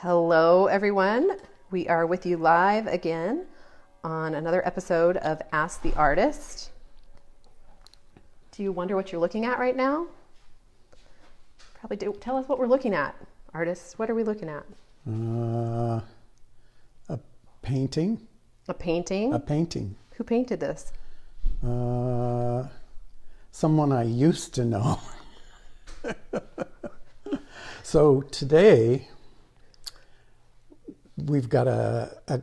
Hello, everyone. We are with you live again on another episode of Ask the Artist. Do you wonder what you're looking at right now? Probably do. Tell us what we're looking at, artists. What are we looking at? A painting. A painting? A painting. Who painted this? Someone I used to know. So today we've got a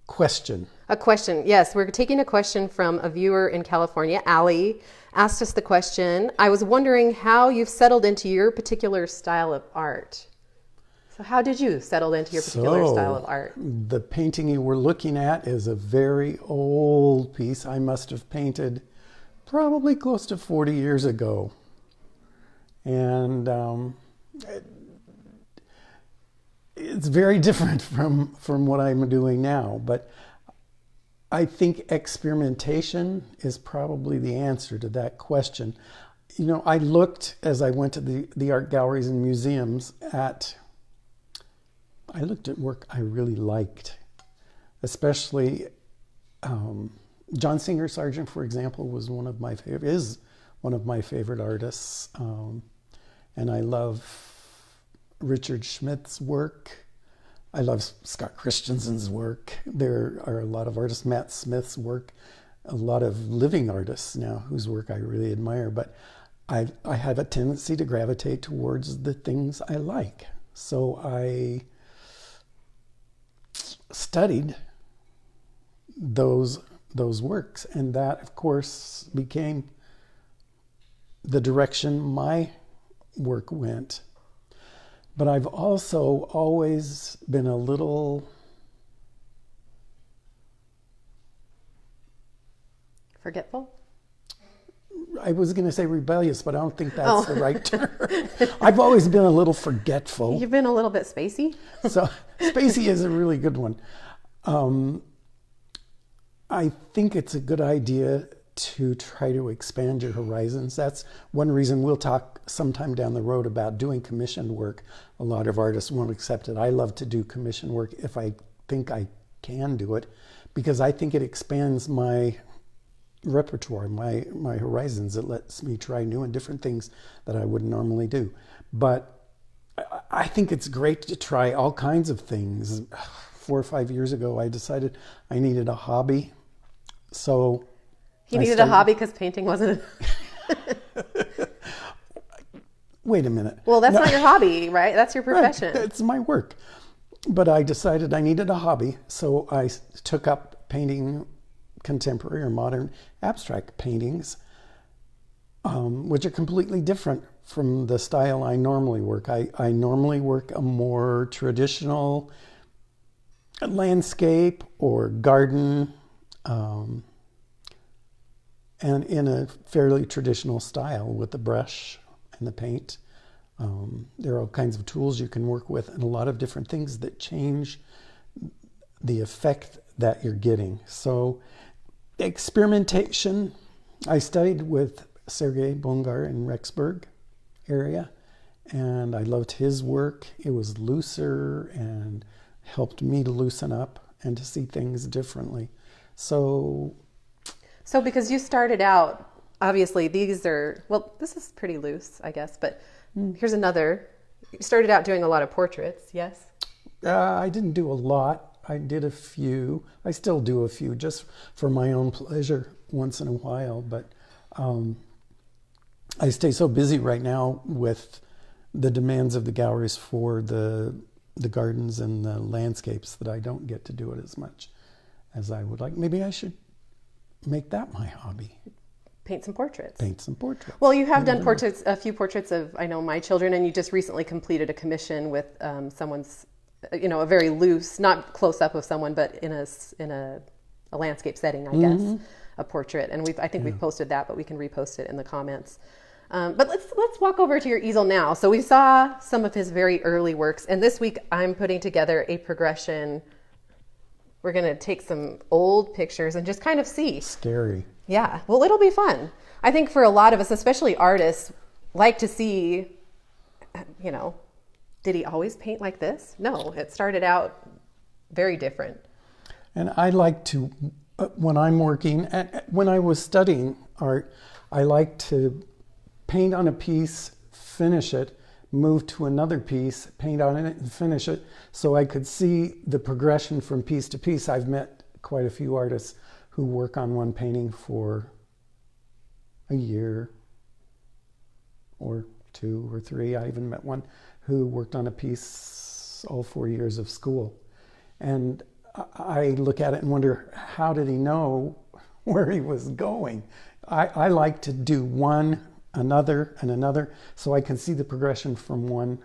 question. A question, yes. We're taking a question from a viewer in California. Allie asked us the question, I was wondering how you've settled into your particular style of art. So how did you settle into your particular style of art? The painting you were looking at is a very old piece. I must have painted probably close to 40 years ago. And it's very different from what I'm doing now. But I think experimentation is probably the answer to that question. You know, I looked as I went to the art galleries and museums I looked at work I really liked, especially John Singer Sargent, for example, is one of my favorite artists, and I love Richard Schmidt's work. I love Scott Christensen's work. There are a lot of artists, Matt Smith's work, a lot of living artists now whose work I really admire, but I have a tendency to gravitate towards the things I like. So I studied those works, and that of course became the direction my work went. But I've also always been a little forgetful? I was going to say rebellious, but I don't think that's the right term. I've always been a little forgetful. You've been a little bit spacey? So spacey is a really good one. I think it's a good idea to try to expand your horizons. That's one reason we'll talk sometime down the road about doing commissioned work. A lot of artists won't accept it. I love to do commissioned work if I think I can do it, because I think it expands my repertoire, my horizons. It lets me try new and different things that I wouldn't normally do. But I think it's great to try all kinds of things. 4 or 5 years ago, I decided I needed a hobby. So you needed a hobby because painting wasn't. Wait a minute. Well, that's not your hobby, right? That's your profession. Right. It's my work. But I decided I needed a hobby, so I took up painting contemporary or modern abstract paintings, which are completely different from the style I normally work. I normally work a more traditional landscape or garden, and in a fairly traditional style with the brush and the paint. There are all kinds of tools you can work with and a lot of different things that change the effect that you're getting. So experimentation, I studied with Sergei Bongar in Rexburg area, and I loved his work. It was looser and helped me to loosen up and to see things differently. So because you started out, obviously this is pretty loose, I guess, but here's another. You started out doing a lot of portraits, yes? I didn't do a lot. I did a few. I still do a few just for my own pleasure once in a while, but I stay so busy right now with the demands of the galleries for the gardens and the landscapes that I don't get to do it as much as I would like. Maybe I should make that my hobby. Paint some portraits. Paint some portraits. Well, you have done portraits, a few portraits of, I know, my children, and you just recently completed a commission with someone's, a very loose, not close up of someone, but in a landscape setting, I guess, a portrait. And I think we've posted that, but we can repost it in the comments. But let's walk over to your easel now. So we saw some of his very early works, and this week I'm putting together a progression. We're going to take some old pictures and just kind of see. Scary. Yeah. Well, it'll be fun. I think for a lot of us, especially artists, like to see, did he always paint like this? No, it started out very different. And I like to, when I'm working, when I was studying art, I like to paint on a piece, finish it, move to another piece, paint on it and finish it, so I could see the progression from piece to piece. I've met quite a few artists who work on one painting for a year or 2 or 3. I even met one who worked on a piece all 4 years of school. And I look at it and wonder, how did he know where he was going? I like to do one, another, and another, so I can see the progression from one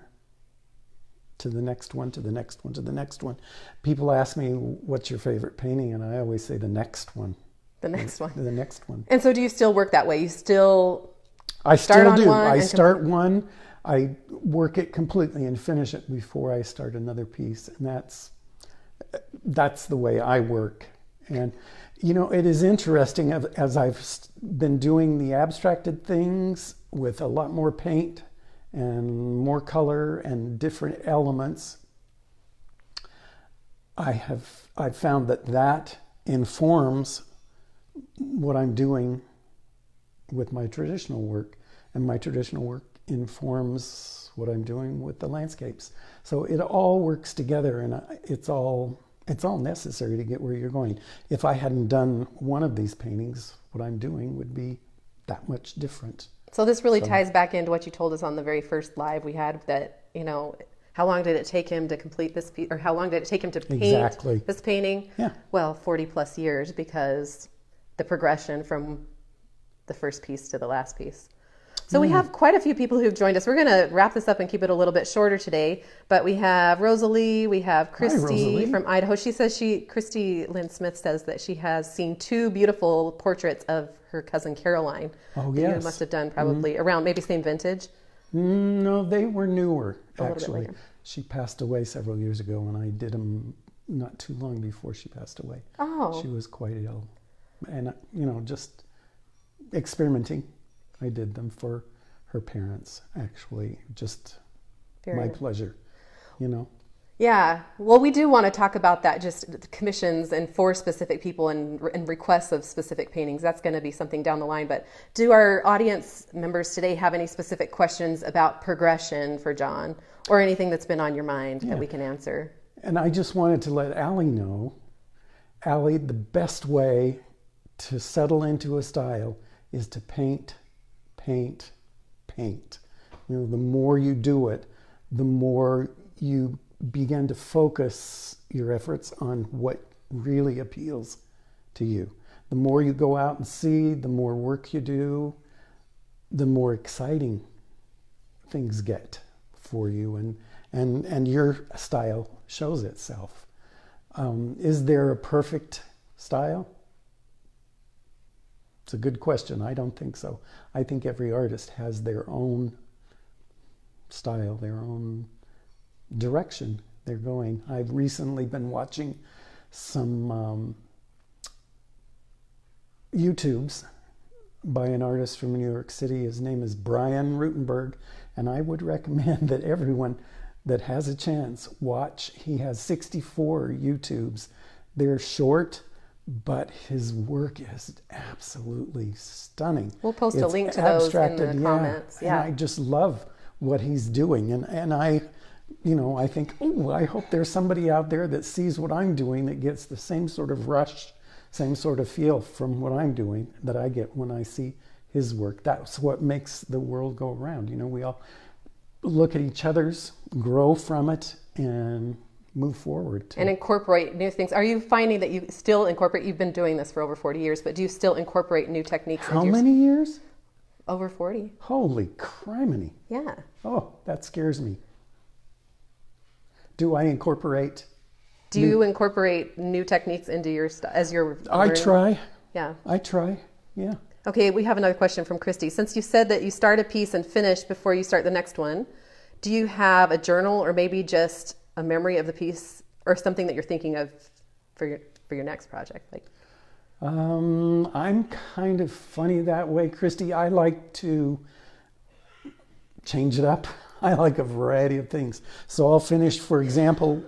to the next one, to the next one, to the next one. People ask me, what's your favorite painting? And I always say the next one. The next one. The next one. And so do you still work that way? You still I start still on do. one I and start one, I work it completely and finish it before I start another piece. And that's the way I work. And, you know, it is interesting as I've been doing the abstracted things with a lot more paint and more color and different elements. I've found that informs what I'm doing with my traditional work, and my traditional work informs what I'm doing with the landscapes. So it all works together, and it's all necessary to get where you're going. If I hadn't done one of these paintings, what I'm doing would be that much different. So this really ties back into what you told us on the very first live we had, that, you know, how long did it take him to complete this piece, or how long did it take him to paint this painting? Yeah. Well, 40 plus years, because the progression from the first piece to the last piece. So we have quite a few people who've joined us. We're going to wrap this up and keep it a little bit shorter today. But we have Rosalie, we have Christy from Idaho. She says Christy Lynn Smith says that she has seen 2 beautiful portraits of her cousin Caroline. Oh, that yes. you must have done probably around maybe same vintage. No, they were newer, A little bit actually. later. She passed away several years ago, and I did them not too long before she passed away. Oh. She was quite ill. And, you know, just experimenting. I did them for her parents, actually. Just my pleasure, you know. Yeah. Well, we do want to talk about that, just commissions and for specific people and requests of specific paintings. That's going to be something down the line. But do our audience members today have any specific questions about progression for John, or anything that's been on your mind that we can answer? And I just wanted to let Allie know, Allie, the best way to settle into a style is to paint, paint, paint. You know, the more you do it, the more you begin to focus your efforts on what really appeals to you. The more you go out and see, the more work you do, the more exciting things get for you, and your style shows itself. Is there a perfect style? It's a good question. I don't think so. I think every artist has their own style, their own direction they're going. I've recently been watching some YouTubes by an artist from New York City. His name is Brian Rutenberg, and I would recommend that everyone that has a chance watch. He has 64 YouTubes. They're short, but his work is absolutely stunning. We'll post a link to those in the comments. Yeah. And I just love what he's doing. And I, you know, I think, oh, I hope there's somebody out there that sees what I'm doing that gets the same sort of rush, same sort of feel from what I'm doing that I get when I see his work. That's what makes the world go around. You know, we all look at each other's, grow from it, and move forward. And incorporate new things. Are you finding that you still incorporate, you've been doing this for over 40 years, but do you still incorporate new techniques? How many years? Over 40. Holy criminy. Yeah. Oh, that scares me. Do I incorporate? Do you incorporate new techniques into your as you're I learning? try. Yeah. I try. Yeah. Okay, we have another question from Christy. Since you said that you start a piece and finish before you start the next one, do you have a journal or maybe just a memory of the piece or something that you're thinking of for your next project? Like, I'm kind of funny that way, Christy. I like to change it up I like a variety of things. So I'll finish, for example,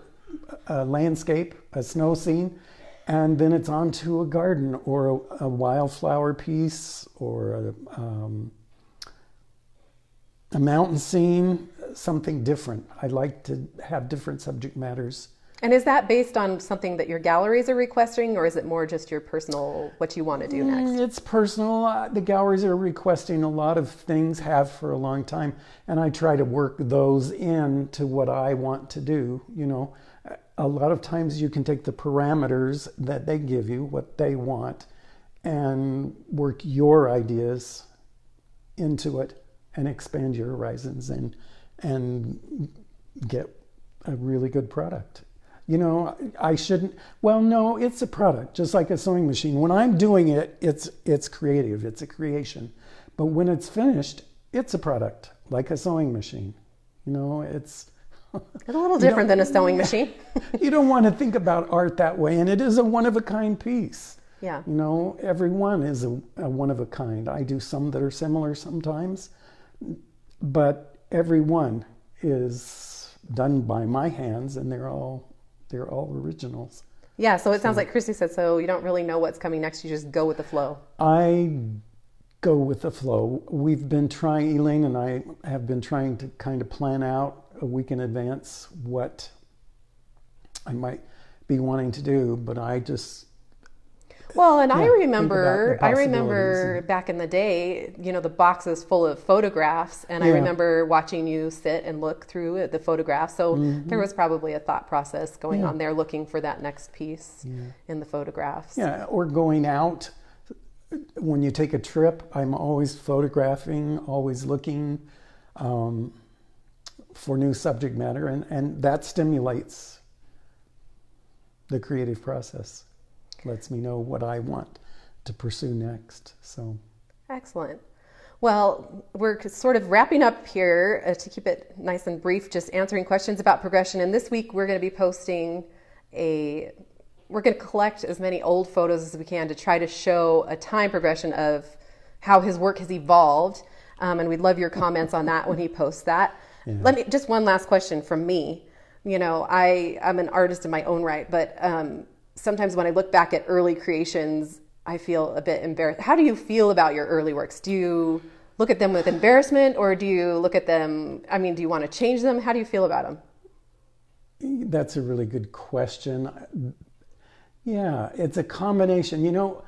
a landscape, a snow scene, and then it's on to a garden or a wildflower piece or a mountain scene, something different. I like to have different subject matters. And is that based on something that your galleries are requesting, or is it more just your personal, what you want to do next? It's personal. The galleries are requesting a lot of things, have for a long time, and I try to work those in to what I want to do. You know, a lot of times you can take the parameters that they give you, what they want, and work your ideas into it and expand your horizons and get a really good product. You know, I shouldn't, well, no, it's a product, just like a sewing machine. When I'm doing it, it's creative, it's a creation. But when it's finished, it's a product, like a sewing machine. You know, it's a little different than a sewing machine. You don't want to think about art that way, and it is a one-of-a-kind piece. Yeah. You know, every one is a one-of-a-kind. I do some that are similar sometimes, but every one is done by my hands, and they're all originals. Yeah, so it sounds like Christy said, so you don't really know what's coming next, you just go with the flow. I go with the flow. We've been trying, Elaine and I have been trying to kind of plan out a week in advance what I might be wanting to do, but I just... Well, and I remember back in the day, you know, the boxes full of photographs, and I remember watching you sit and look through the photographs. So there was probably a thought process going on there, looking for that next piece in the photographs. Yeah, or going out. When you take a trip, I'm always photographing, always looking for new subject matter, and that stimulates the creative process. Lets me know what I want to pursue next. So excellent. Well, we're sort of wrapping up here to keep it nice and brief, just answering questions about progression. And this week we're going to be posting we're going to collect as many old photos as we can to try to show a time progression of how his work has evolved. And we'd love your comments on that when he posts that. Yeah. Just one last question from me. You know, I'm an artist in my own right, but sometimes when I look back at early creations, I feel a bit embarrassed. How do you feel about your early works? Do you look at them with embarrassment, or do you look at them, do you want to change them? How do you feel about them? That's a really good question. Yeah, it's a combination. You know,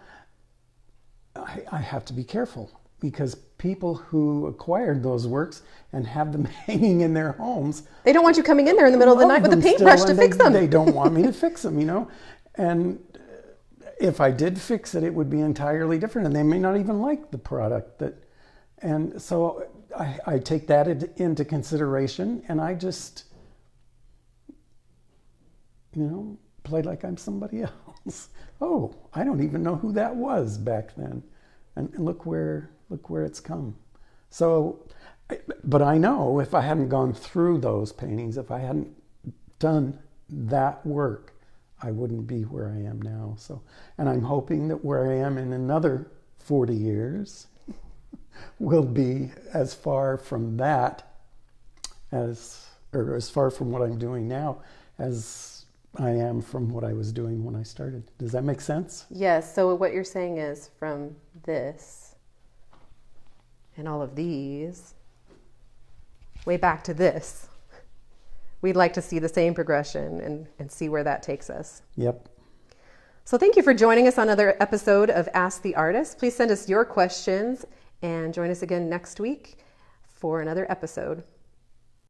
I have to be careful, because people who acquired those works and have them hanging in their homes, they don't want you coming in there in the middle of the night with a paintbrush to fix them. They don't want me to fix them, you know. And if I did fix it, it would be entirely different, and they may not even like the product. And so I take that into consideration, and I just, you know, play like I'm somebody else. Oh, I don't even know who that was back then, and look where it's come. So, but I know if I hadn't gone through those paintings, if I hadn't done that work, I wouldn't be where I am now. So, and I'm hoping that where I am in another 40 years will be as far from that as far from what I'm doing now as I am from what I was doing when I started. Does that make sense? Yes. So what you're saying is, from this and all of these, way back to this, we'd like to see the same progression and see where that takes us. Yep. So thank you for joining us on another episode of Ask the Artist. Please send us your questions and join us again next week for another episode.